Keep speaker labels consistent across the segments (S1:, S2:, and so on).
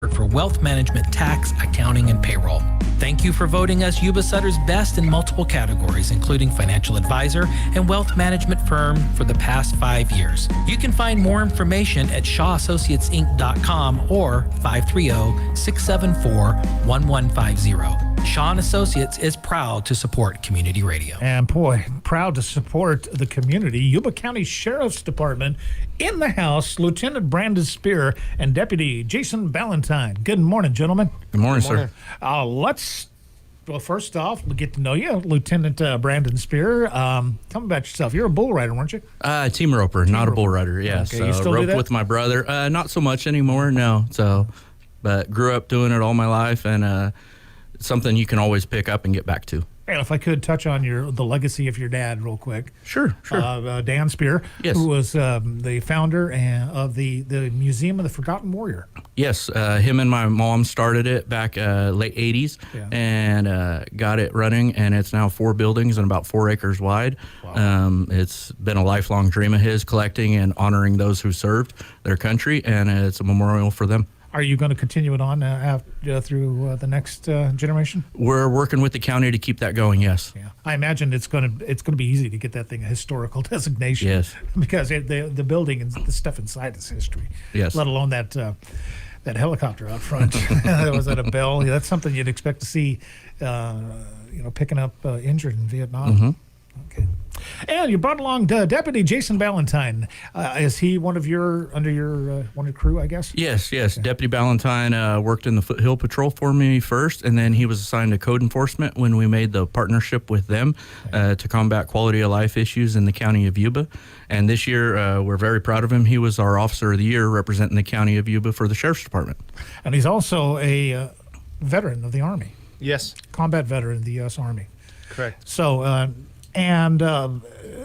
S1: for wealth management, tax, accounting, and payroll. Thank you for voting us Yuba Sutter's best in multiple categories, including financial advisor and wealth management firm for the past 5 years. You can find more information at shawassociatesinc.com or 530-674-1150. Shaw & Associates is proud to support community radio.
S2: And boy, proud to support the community. Yuba County Sheriff's Department in the house, Lieutenant Brandon Spear and Deputy Jason Ballantine. Good morning, gentlemen.
S3: Good morning, sir.
S2: Well, first off, we'll get to know you, Lieutenant Brandon Spear. Tell me about yourself. You're a bull rider, weren't you?
S3: Team roper, not a bull rider. Yes.
S2: Okay, you still do
S3: roped
S2: that?
S3: with my brother. Not so much anymore, no. But grew up doing it all my life, and it's something you can always pick up and get back to.
S2: Hey, if I could touch on the legacy of your dad real quick.
S3: Sure.
S2: Dan Spear,
S3: yes.
S2: Who was the founder of the Museum of the Forgotten Warrior.
S3: Yes, him and my mom started it back late 80s and got it running, and it's now 4 buildings and about 4 acres wide. Wow. It's been a lifelong dream of his, collecting and honoring those who served their country, and it's a memorial for them.
S2: Are you going to continue it on through the next generation?
S3: We're working with the county to keep that going, yes.
S2: Yeah, I imagine it's going to be easy to get that thing a historical designation.
S3: Yes.
S2: Because the building and the stuff inside is history.
S3: Yes.
S2: Let alone that helicopter out front. That was at a Bell. Yeah, that's something you'd expect to see, picking up injured in Vietnam.
S3: Mm-hmm.
S2: Okay. And you brought along Deputy Jason Ballantine. Is he under your crew, I guess?
S3: Yes. Okay. Deputy Ballantine worked in the Foothill Patrol for me first, and then he was assigned to code enforcement when we made the partnership with them to combat quality of life issues in the county of Yuba. And this year, we're very proud of him. He was our Officer of the Year representing the county of Yuba for the Sheriff's Department.
S2: And he's also a veteran of the Army.
S4: Yes.
S2: Combat veteran of the U.S. Army.
S4: Correct.
S2: So,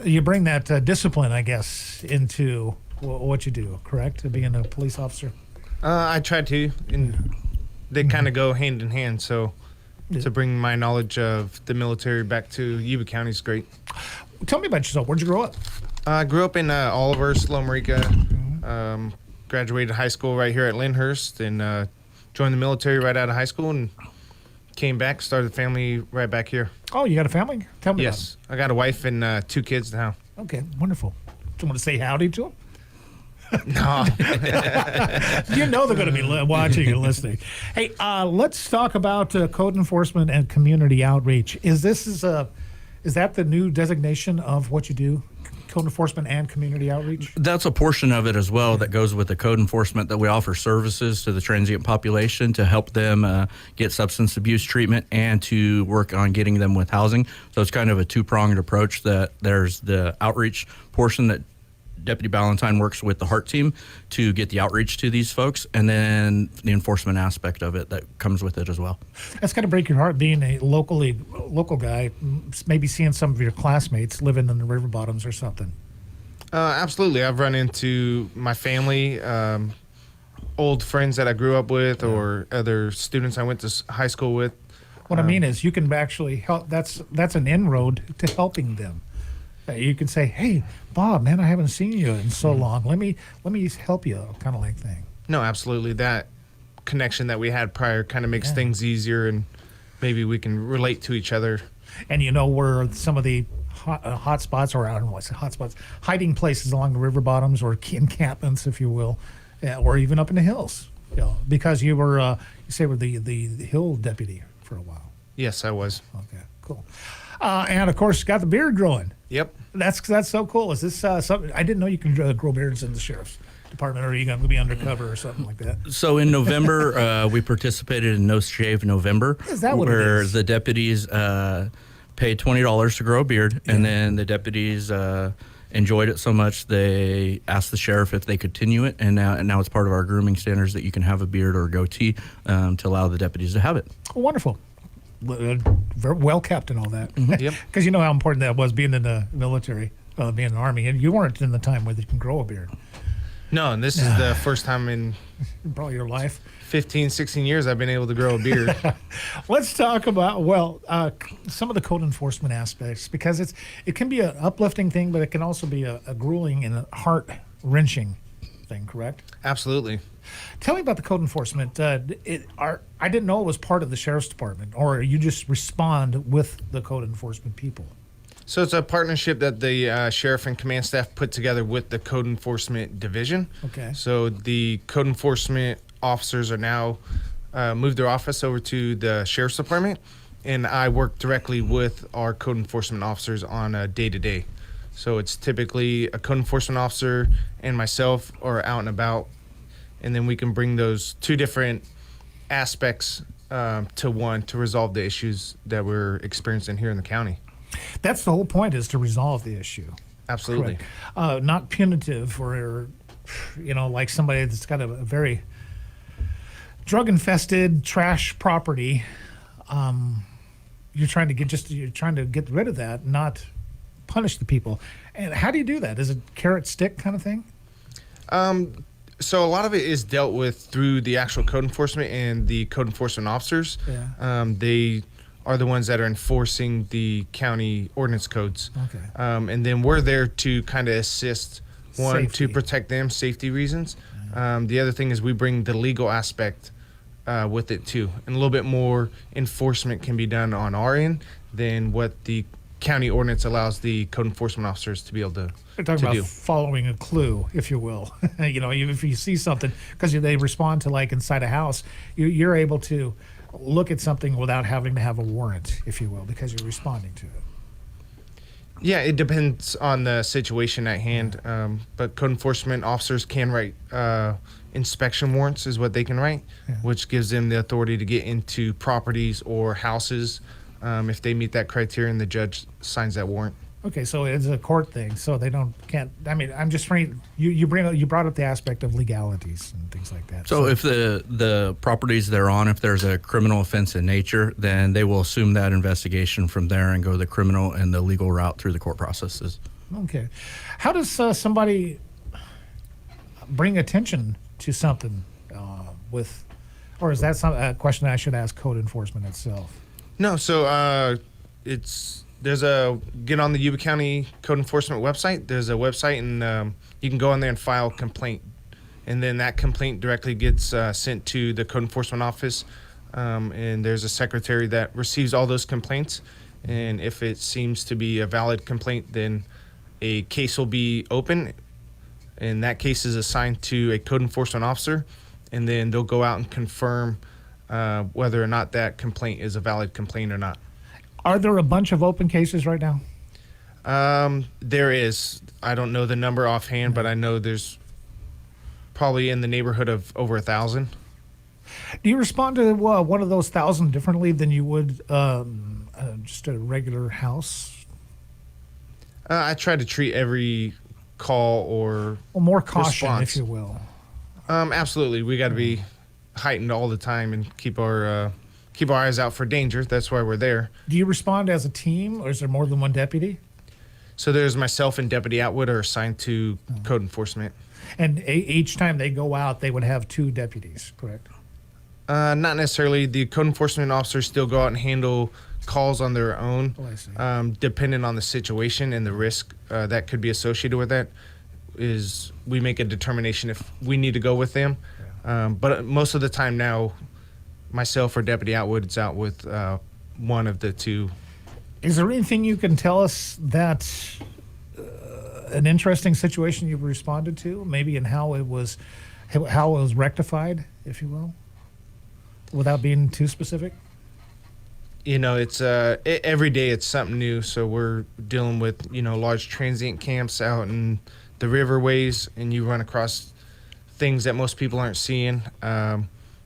S2: you bring that discipline, I guess, into what you do, correct? Being a police officer?
S4: I try to, and they kind of go hand in hand. So to bring my knowledge of the military back to Yuba County is great.
S2: Tell me about yourself. Where'd you grow up?
S4: I grew up in Oliver, Slomerica. Graduated high school right here at Lyndhurst, and joined the military right out of high school, and came back, started a family right back here.
S2: Oh, you got a family? Tell me.
S4: Yes, I got a wife and 2 kids now.
S2: Okay, wonderful. Do you want to say howdy to them?
S4: No.
S2: You know they're going to be watching and listening. Hey, let's talk about code enforcement and community outreach. Is that the new designation of what you do? Code enforcement and community outreach?
S3: That's a portion of it as well that goes with the code enforcement, that we offer services to the transient population to help them get substance abuse treatment and to work on getting them with housing. So it's kind of a 2-pronged approach. That there's the outreach portion that Deputy Ballantine works with the HEART team to get the outreach to these folks, and then the enforcement aspect of it that comes with it as well.
S2: That's got to break your heart being a local guy, maybe seeing some of your classmates living in the river bottoms or something.
S4: Absolutely. I've run into my family, old friends that I grew up with, or other students I went to high school with.
S2: What I mean is you can actually help. That's an inroad to helping them. You can say, "Hey, Bob, man, I haven't seen you in so long. Let me help you," kind of like thing.
S4: No, absolutely. That connection that we had prior kind of makes things easier, and maybe we can relate to each other.
S2: And where some of the hot spots, or I don't know what's hot spots, hiding places along the river bottoms, or encampments, if you will, or even up in the hills. Because you were you were the hill deputy for a while.
S4: Yes, I was.
S2: Okay, cool. And of course, got the beard growing.
S4: Yep.
S2: That's so cool. Is this something? I didn't know you can grow beards in the sheriff's department, or are you going to be undercover or something like that?
S3: So in November, we participated in No Shave November.
S2: Is that what it
S3: where
S2: is?
S3: the deputies paid $20 to grow a beard, and then the deputies enjoyed it so much they asked the sheriff if they could continue it, and now it's part of our grooming standards that you can have a beard or a goatee to allow the deputies to have it.
S2: Oh, wonderful. Very well kept and all that.
S4: Yep.
S2: Because you know how important that was, being in the military, being in the Army, and you weren't in the time where you can grow a beard.
S4: No, and this is the first time in
S2: Probably your life.
S4: 15, 16 years I've been able to grow a beard.
S2: Let's talk about, some of the code enforcement aspects, because it can be an uplifting thing, but it can also be a grueling and a heart-wrenching thing, correct?
S4: Absolutely.
S2: Tell me about the code enforcement. I didn't know it was part of the sheriff's department, or you just respond with the code enforcement people.
S4: So it's a partnership that the sheriff and command staff put together with the code enforcement division.
S2: Okay.
S4: So the code enforcement officers are now moved their office over to the sheriff's department, and I work directly with our code enforcement officers on a day-to-day. So it's typically a code enforcement officer and myself are out and about, and then we can bring those two different aspects to one to resolve the issues that we're experiencing here in the county.
S2: That's the whole point, is to resolve the issue.
S4: Absolutely.
S2: Correct. Not punitive, or like somebody that's got a very drug-infested trash property. You're trying to get rid of that, not punish the people. And how do you do that? Is it carrot stick kind of thing?
S4: So a lot of it is dealt with through the actual code enforcement and the code enforcement officers.
S2: Yeah.
S4: They are the ones that are enforcing the county ordinance codes.
S2: Okay.
S4: And then we're there to kind of assist, one,
S2: Safety.
S4: to protect them, safety reasons. The other thing is we bring the legal aspect with it too. And a little bit more enforcement can be done on our end than what the county ordinance allows the code enforcement officers to be able to
S2: We're talking about
S4: do.
S2: following a clue, if you will. If you see something, because they respond to like inside a house, you're able to look at something without having to have a warrant, if you will, because you're responding to it.
S4: Yeah, it depends on the situation at hand. But code enforcement officers can write inspection warrants, is what they can write,
S2: Yeah.
S4: which gives them the authority to get into properties or houses if they meet that criteria and the judge signs that warrant.
S2: Okay, so it's a court thing, so they can't. I mean, I'm just trying. You brought up the aspect of legalities and things like that.
S3: So if the properties they're on, if there's a criminal offense in nature, then they will assume that investigation from there and go the criminal and the legal route through the court processes.
S2: Okay, how does somebody bring attention to something or is that a question I should ask code enforcement itself?
S4: No, so there's a get on the Yuba County Code Enforcement website. There's a website, and you can go on there and file a complaint, and then that complaint directly gets sent to the Code Enforcement office, and there's a secretary that receives all those complaints, and if it seems to be a valid complaint, then a case will be open, and that case is assigned to a Code Enforcement officer, and then they'll go out and confirm whether or not that complaint is a valid complaint or not.
S2: Are there a bunch of open cases right now?
S4: There is. I don't know the number offhand, but I know there's probably in the neighborhood of over 1,000.
S2: Do you respond to one of those 1,000 differently than you would just a regular house?
S4: I try to treat every call or
S2: More caution,
S4: response.
S2: if you will.
S4: Absolutely. We got to be heightened all the time and keep our eyes out for danger. That's why we're there.
S2: Do you respond as a team, or is there more than one deputy?
S4: So there's myself and Deputy Atwood are assigned to code enforcement.
S2: And each time they go out, they would have 2 deputies, correct?
S4: Not necessarily. The code enforcement officers still go out and handle calls on their own,
S2: Oh, I see.
S4: depending on the situation and the risk that could be associated with that. Is we make a determination if we need to go with them. But most of the time now, myself or Deputy Atwood is out with one of the 2.
S2: Is there anything you can tell us that an interesting situation you've responded to, maybe, and how it was rectified, if you will, without being too specific?
S4: It's every day it's something new. So we're dealing with large transient camps out in the riverways, and you run across things that most people aren't seeing.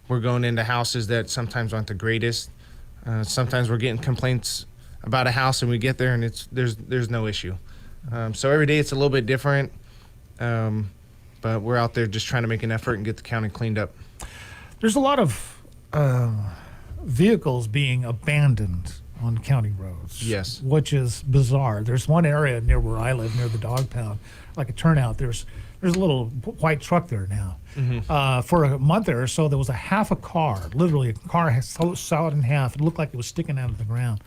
S4: We're going into houses that sometimes aren't the greatest. Sometimes we're getting complaints about a house, and we get there, and there's no issue. So every day it's a little bit different, but we're out there just trying to make an effort and get the county cleaned up.
S2: There's a lot of vehicles being abandoned on county roads.
S4: Yes.
S2: Which is bizarre. There's one area near where I live, near the dog pound, like a turnout. There's a little white truck there now.
S4: Mm-hmm.
S2: For a month or so, there was a half a car, literally a car sawed in half. It looked like it was sticking out of the ground.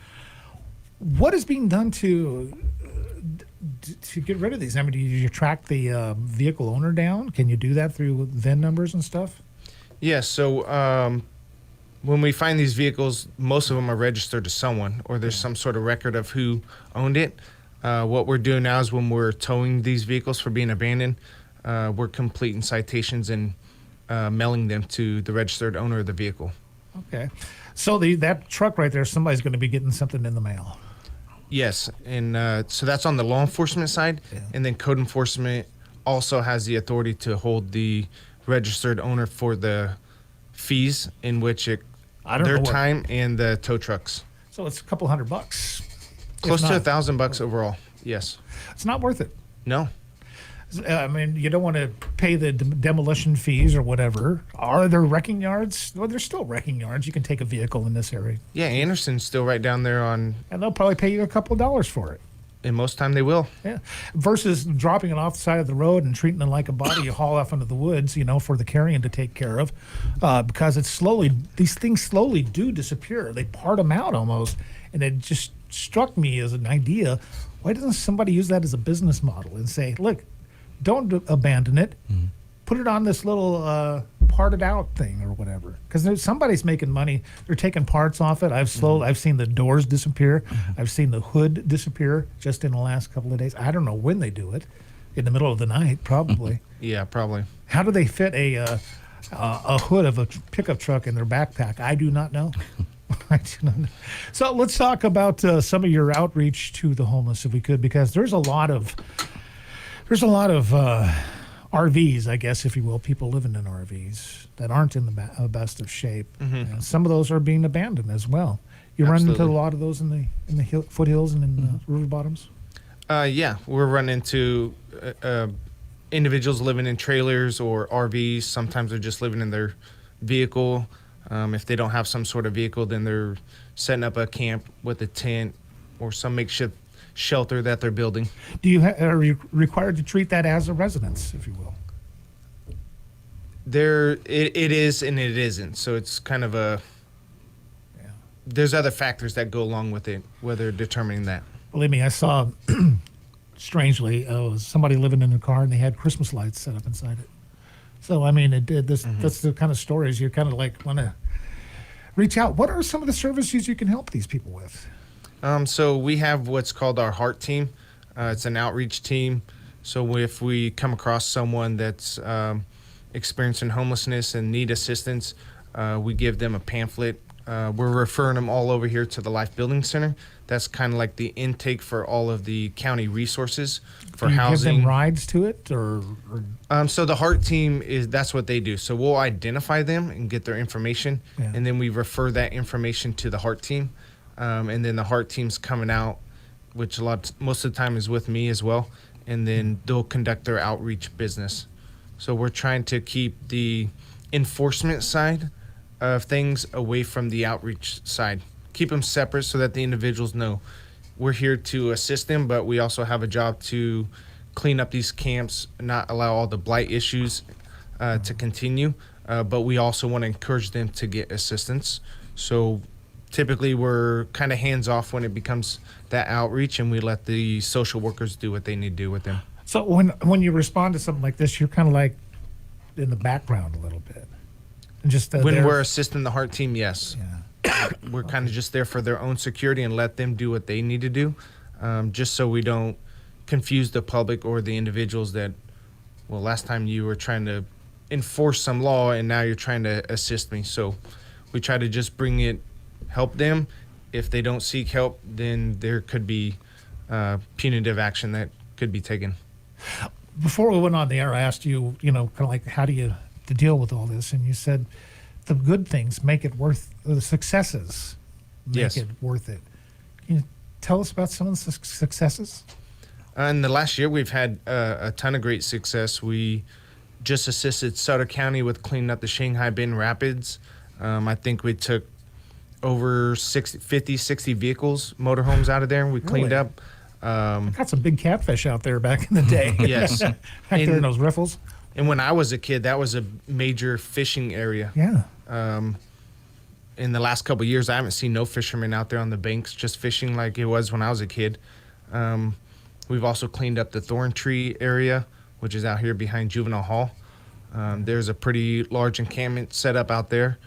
S2: What is being done to to get rid of these? I mean, do you track the vehicle owner down? Can you do that through VIN numbers and stuff?
S4: Yeah, so when we find these vehicles, most of them are registered to someone, or there's some sort of record of who owned it. What we're doing now is when we're towing these vehicles for being abandoned, we're completing citations and mailing them to the registered owner of the vehicle.
S2: Okay. So that truck right there, somebody's going to be getting something in the mail.
S4: Yes, and so that's on the law enforcement side, and then code enforcement also has the authority to hold the registered owner for the fees in which their time and the tow trucks.
S2: So it's a couple $100.
S4: Close to $1,000 overall. Yes.
S2: It's not worth it.
S4: No.
S2: I mean, you don't want to pay the demolition fees or whatever. Are there wrecking yards? Well, there's still wrecking yards. You can take a vehicle in this area.
S4: Yeah, Anderson's still right down there
S2: And they'll probably pay you a couple of dollars for it.
S4: and most time they will.
S2: Yeah. Versus dropping it off the side of the road and treating it like a body you haul off into the woods, for the carrion to take care of. Because these things slowly do disappear. They part them out almost. And it just struck me as an idea. Why doesn't somebody use that as a business model and say, look, don't abandon it. Mm-hmm. Put it on this little parted out thing or whatever. Because somebody's making money. They're taking parts off it. I've seen the doors disappear. Mm-hmm. I've seen the hood disappear just in the last couple of days. I don't know when they do it. In the middle of the night, probably.
S4: Yeah, probably.
S2: How do they fit a hood of a pickup truck in their backpack? I do not know. I do not know. So let's talk about some of your outreach to the homeless, if we could, because there's a lot of RVs, I guess, if you will, people living in RVs that aren't in the best of shape. Mm-hmm. And some of those are being abandoned as well. You
S4: Absolutely.
S2: run into a lot of those in the foothills and in the river bottoms.
S4: Yeah, we're running into individuals living in trailers or RVs. Sometimes they're just living in their vehicle. If they don't have some sort of vehicle, then they're setting up a camp with a tent or some makeshift shelter that they're building.
S2: Are you required to treat that as a residence, if you will?
S4: It is and it isn't. So it's kind of there's other factors that go along with it, whether determining that.
S2: Believe me, I saw, strangely, somebody living in a car and they had Christmas lights set up inside it. So, I mean, that's the kind of stories you kind of want to reach out. What are some of the services you can help these people with?
S4: So we have what's called our HEART team. It's an outreach team. So if we come across someone that's experiencing homelessness and need assistance, we give them a pamphlet. We're referring them all over here to the Life Building Center. That's kind of like the intake for all of the county resources for
S2: Do you
S4: housing.
S2: Give them rides to it, or?
S4: So the HEART team that's what they do. So we'll identify them and get their information, and then we refer that information to the HEART team, and then the HEART team's coming out, which most of the time is with me as well, and then they'll conduct their outreach business. So we're trying to keep the enforcement side of things away from the outreach side. Keep them separate so that the individuals know we're here to assist them, but we also have a job to clean up these camps, not allow all the blight issues to continue, but we also want to encourage them to get assistance. So typically we're kind of hands off when it becomes that outreach, and we let the social workers do what they need to do with them.
S2: So when you respond to something like this, you're kind of like in the background a little bit. And just
S4: when we're assisting the HEART team, yes.
S2: Yeah.
S4: We're kind of just there for their own security and let them do what they need to do, just so we don't confuse the public or the individuals that, well, last time you were trying to enforce some law and now you're trying to assist me. So we try to just help them. If they don't seek help, then there could be punitive action that could be taken.
S2: Before we went on the air, I asked you, kind of like, how do you to deal with all this? And you said the good things make it worth the successes. Make it worth it. Can you tell us about some of the successes?
S4: In the last year, we've had a ton of great success. We just assisted Sutter County with cleaning up the Shanghai Bend Rapids. I think we took over 50, 60 vehicles, motorhomes out of there, and we cleaned up.
S2: Got some big catfish out there back in the day.
S4: Yes.
S2: Back there in those riffles.
S4: And when I was a kid, that was a major fishing area.
S2: Yeah.
S4: In the last couple of years, I haven't seen no fishermen out there on the banks just fishing like it was when I was a kid. We've also cleaned up the thorn tree area, which is out here behind Juvenile Hall. There's a pretty large encampment set up out there.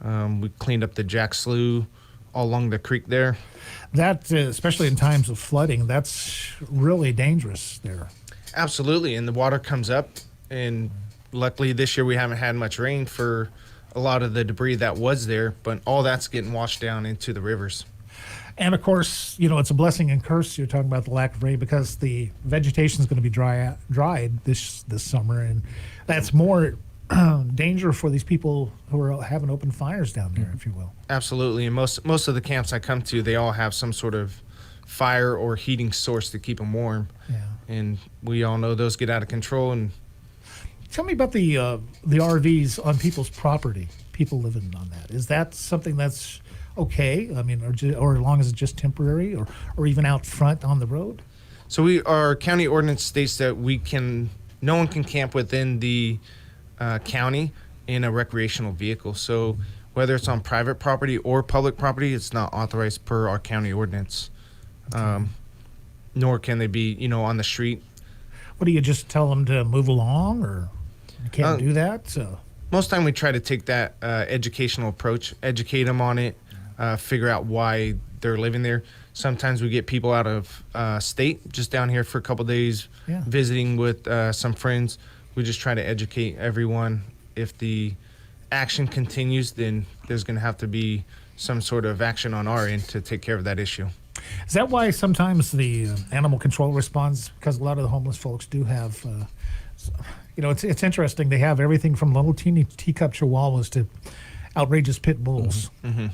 S4: We cleaned up the Jack Slough all along the creek there.
S2: That, especially in times of flooding, that's really dangerous there.
S4: Absolutely, and the water comes up, and luckily this year we haven't had much rain for a lot of the debris that was there, but all that's getting washed down into the rivers.
S2: And of course, it's a blessing and curse. You're talking about the lack of rain because the vegetation is going to be dried this summer, and that's more danger for these people who are having open fires down there, if you will.
S4: Absolutely, and most of the camps I come to, they all have some sort of fire or heating source to keep them warm.
S2: Yeah.
S4: And we all know those get out of control. And
S2: tell me about the RVs on people's property. People living on that. Is that something that's okay? I mean, or as long as it's just temporary, or even out front on the road?
S4: So our county ordinance states that no one can camp within the county in a recreational vehicle. So whether it's on private property or public property, it's not authorized per our county ordinance. Okay. Nor can they be, on the street.
S2: What do you just tell them to move along, or you can't do that? So
S4: most time we try to take that educational approach, educate them on it, figure out why they're living there. Sometimes we get people out of state just down here for a couple days, visiting with some friends. We just try to educate everyone. If the action continues, then there's going to have to be some sort of action on our end to take care of that issue.
S2: Is that why sometimes the animal control responds? Because a lot of the homeless folks do have, it's interesting. They have everything from little teeny teacup chihuahuas to outrageous pit bulls.
S4: Mm-hmm.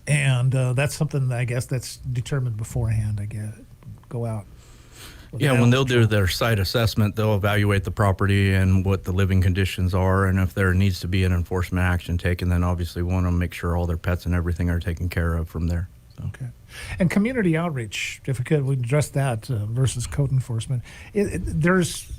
S2: And that's something that I guess that's determined beforehand, I guess. Go out.
S3: Yeah, when they'll do their site assessment, they'll evaluate the property and what the living conditions are, and if there needs to be an enforcement action taken, then obviously want to make sure all their pets and everything are taken care of from there. So.
S2: Okay. And community outreach, if we could, we address that versus code enforcement. There's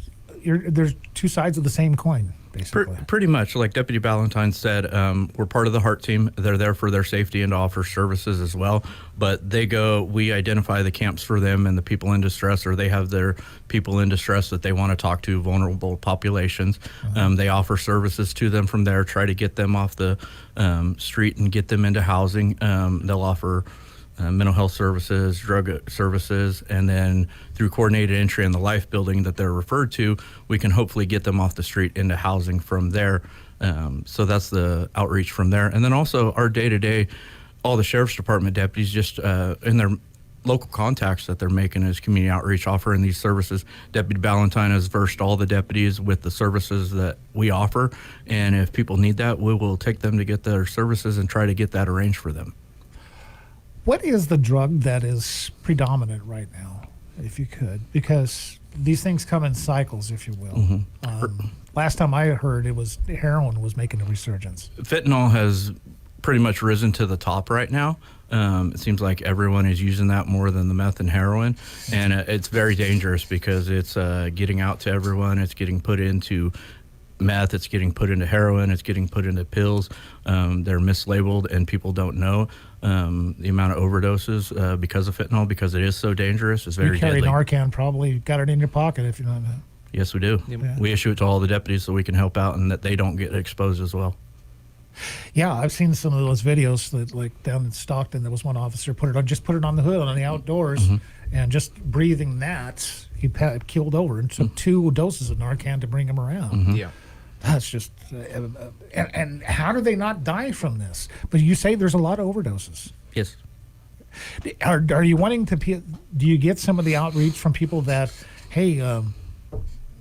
S2: two sides of the same coin, basically.
S3: Pretty much, like Deputy Ballantine said, we're part of the HEART team. They're there for their safety and to offer services as well. But we identify the camps for them and the people in distress, or they have their people in distress that they want to talk to, vulnerable populations. They offer services to them from there, try to get them off the street and get them into housing. They'll offer mental health services, drug services, and then through coordinated entry in the life building that they're referred to, we can hopefully get them off the street into housing from there. So that's the outreach from there. And then also our day-to-day, all the Sheriff's Department deputies just in their local contacts that they're making as community outreach, offering these services. Deputy Ballantine has versed all the deputies with the services that we offer, and if people need that, we will take them to get their services and try to get that arranged for them.
S2: What is the drug that is predominant right now, if you could? Because these things come in cycles, if you will. Mm-hmm. Last time I heard, it was heroin was making a resurgence.
S3: Fentanyl has pretty much risen to the top right now. It seems like everyone is using that more than the meth and heroin, and it's very dangerous because it's getting out to everyone. It's getting put into meth, it's getting put into heroin, it's getting put into pills. They're mislabeled, and people don't know the amount of overdoses because of fentanyl, because it is so dangerous. It's very deadly.
S2: You carry Narcan, probably got it in your pocket if you know that.
S3: Yes, we do. Yeah. We issue it to all the deputies so we can help out and that they don't get exposed as well.
S2: Yeah, I've seen some of those videos that, like down in Stockton, there was one officer put it on the hood on the outdoors, and just breathing that, he killed over and took 2 doses of Narcan to bring him around.
S4: Yeah.
S2: That's just, and how do they not die from this? But you say there's a lot of overdoses.
S3: Yes.
S2: Are you wanting to? Do you get some of the outreach from people that, hey,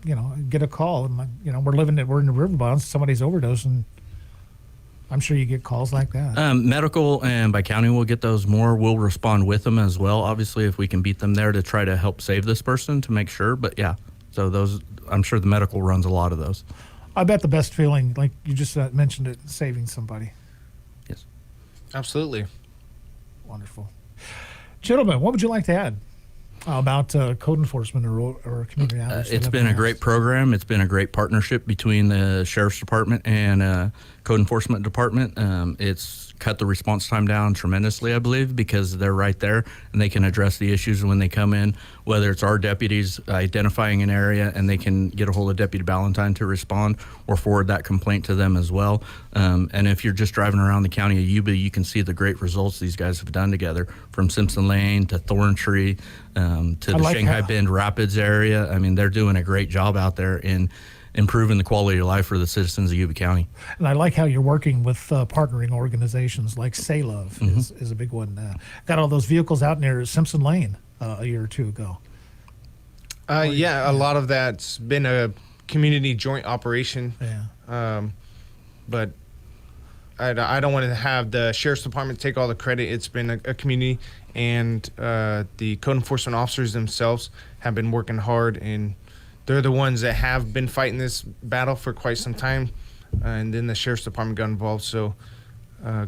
S2: get a call and we're in the river bottoms, somebody's overdosing. I'm sure you get calls like that.
S3: Medical and by county we'll get those more. We'll respond with them as well. Obviously, if we can beat them there to try to help save this person to make sure. But yeah, so those, I'm sure the medical runs a lot of those.
S2: I bet the best feeling, like you just mentioned it, saving somebody.
S3: Yes.
S4: Absolutely.
S2: Wonderful. Gentlemen, what would you like to add about code enforcement or community outreach?
S3: It's been a great program. It's been a great partnership between the Sheriff's Department and code enforcement department. It's cut the response time down tremendously, I believe, because they're right there and they can address the issues when they come in, whether it's our deputies identifying an area and they can get a hold of Deputy Ballantine to respond or forward that complaint to them as well. And if you're just driving around the county of Yuba, you can see the great results these guys have done together, from Simpson Lane to Thorntree to the Shanghai Bend Rapids area. I mean, they're doing a great job out there in improving the quality of life for the citizens of Yuba County.
S2: And I like how you're working with partnering organizations like Say Love is a big one. Got all those vehicles out near Simpson Lane a year or two ago.
S4: Yeah, a lot of that's been a community joint operation.
S2: Yeah.
S4: But I don't want to have the sheriff's department take all the credit. It's been a community, and the code enforcement officers themselves have been working hard, and they're the ones that have been fighting this battle for quite some time. And then the sheriff's department got involved. So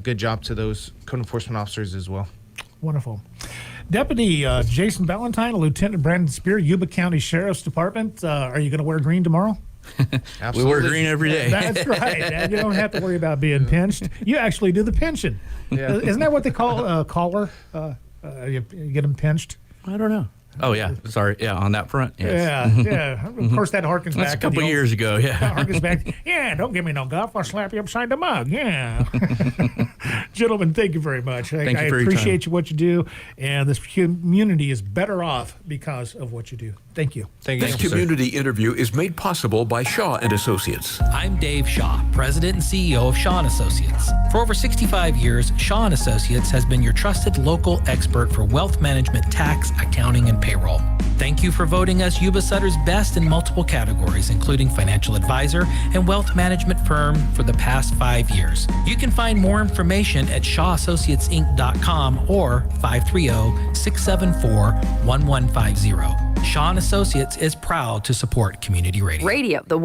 S4: good job to those code enforcement officers as well.
S2: Wonderful. Deputy Jason Ballantine, Lieutenant Brandon Spear, Yuba County Sheriff's Department. Are you going to wear green tomorrow?
S3: We wear green every day.
S2: That's right. And you don't have to worry about being pinched. You actually do the pinching.
S4: Yeah.
S2: Isn't that what they call collar? You get them pinched?
S3: I don't know. Oh, yeah. Sorry. Yeah, on that front. Yes.
S2: Yeah. Of course, that harkens back.
S3: That's a couple
S2: to the
S3: years ago, yeah.
S2: harkens back. Yeah, don't give me no guff. I'll slap you upside the mug. Yeah. Gentlemen, thank you very much.
S3: Thank you
S2: I
S3: for your
S2: appreciate
S3: time.
S2: you what you do, and this community is better off because of what you do. Thank you.
S4: Thank you.
S5: This community interview is made possible by Shaw and Associates.
S1: I'm Dave Shaw, President and CEO of Shaw & Associates. For over 65 years, Shaw & Associates has been your trusted local expert for wealth management, tax, accounting, and payroll. Thank you for voting us Yuba Sutter's best in multiple categories, including financial advisor and wealth management firm for the past 5 years. You can find more information at shawassociatesinc.com or 530-674-1150. Shaw & Associates is proud to support community radio.
S6: The